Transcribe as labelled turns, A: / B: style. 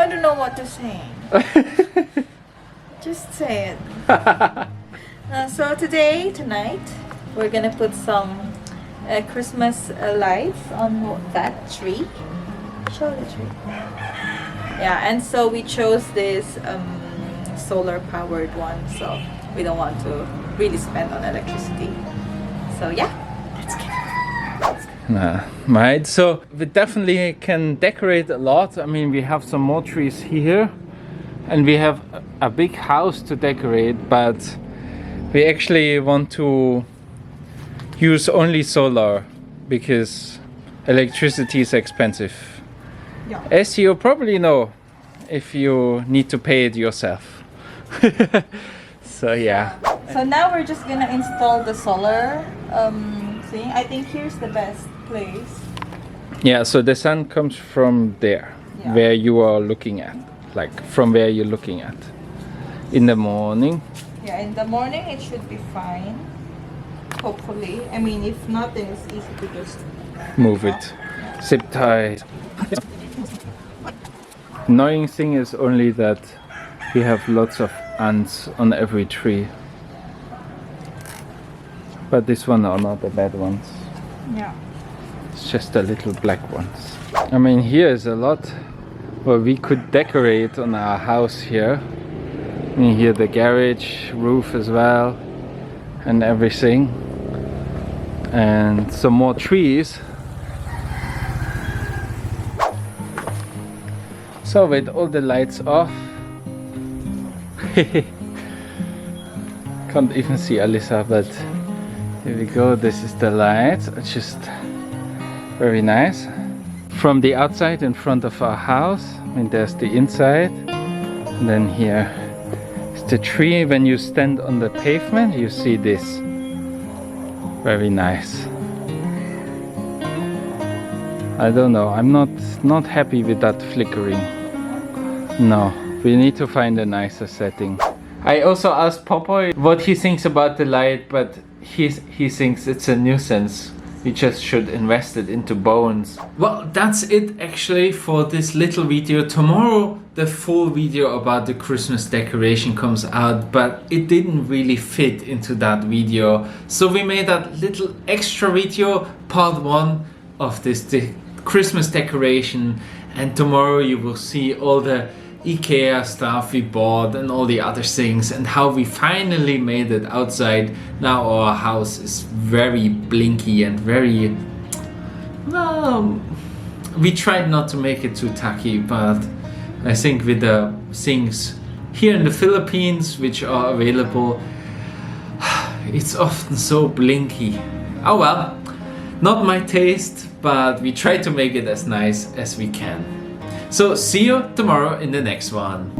A: I don't know what to say. Just say it. So tonight, we're gonna put some Christmas lights on that tree. Show the tree. Yeah, and so we chose this solar powered one, so we don't want to really spend on electricity. So yeah, let's get it.
B: Right, so we definitely can decorate a lot. I mean, we have some more trees here and we have a big house to decorate, but we actually want to use only solar because electricity is expensive.
A: Yeah.
B: As you probably know, if you need to pay it yourself. So yeah.
A: So now we're just gonna install the solar thing. I think here's the best place.
B: Yeah, so the sun comes from there, where you are looking at, like from where you're looking at. In the morning.
A: Yeah, in the morning it should be fine. Hopefully. I mean, if not, then it's easy to just
B: move it. Zip tie. Annoying thing is only that we have lots of ants on every tree. But this one are not the bad ones.
A: Yeah.
B: It's just the little black ones. I mean, here is a lot where we could decorate on our house here. I mean, here the garage roof as well and everything. And some more trees. So with all the lights off, can't even see Alyssa, but here we go. This is the lights. It's just very nice. From the outside in front of our house, I mean, there's the inside, and then here is the tree. When you stand on the pavement, you see this. Very nice. I don't know, I'm not happy with that flickering. No, we need to find a nicer setting. I also asked Popoy what he thinks about the light, but he thinks it's a nuisance. We just should invest it into bones. Well, that's it actually for this little video. Tomorrow the full video about the Christmas decoration comes out, but it didn't really fit into that video. So we made that little extra video, part 1 of this Christmas decoration, and tomorrow you will see all the IKEA stuff we bought and all the other things and how we finally made it outside. Now our house is very blinky and very, well, we tried not to make it too tacky, but I think with the things here in the Philippines which are available, it's often so blinky. Oh well, not my taste, but we try to make it as nice as we can. So see you tomorrow in the next one.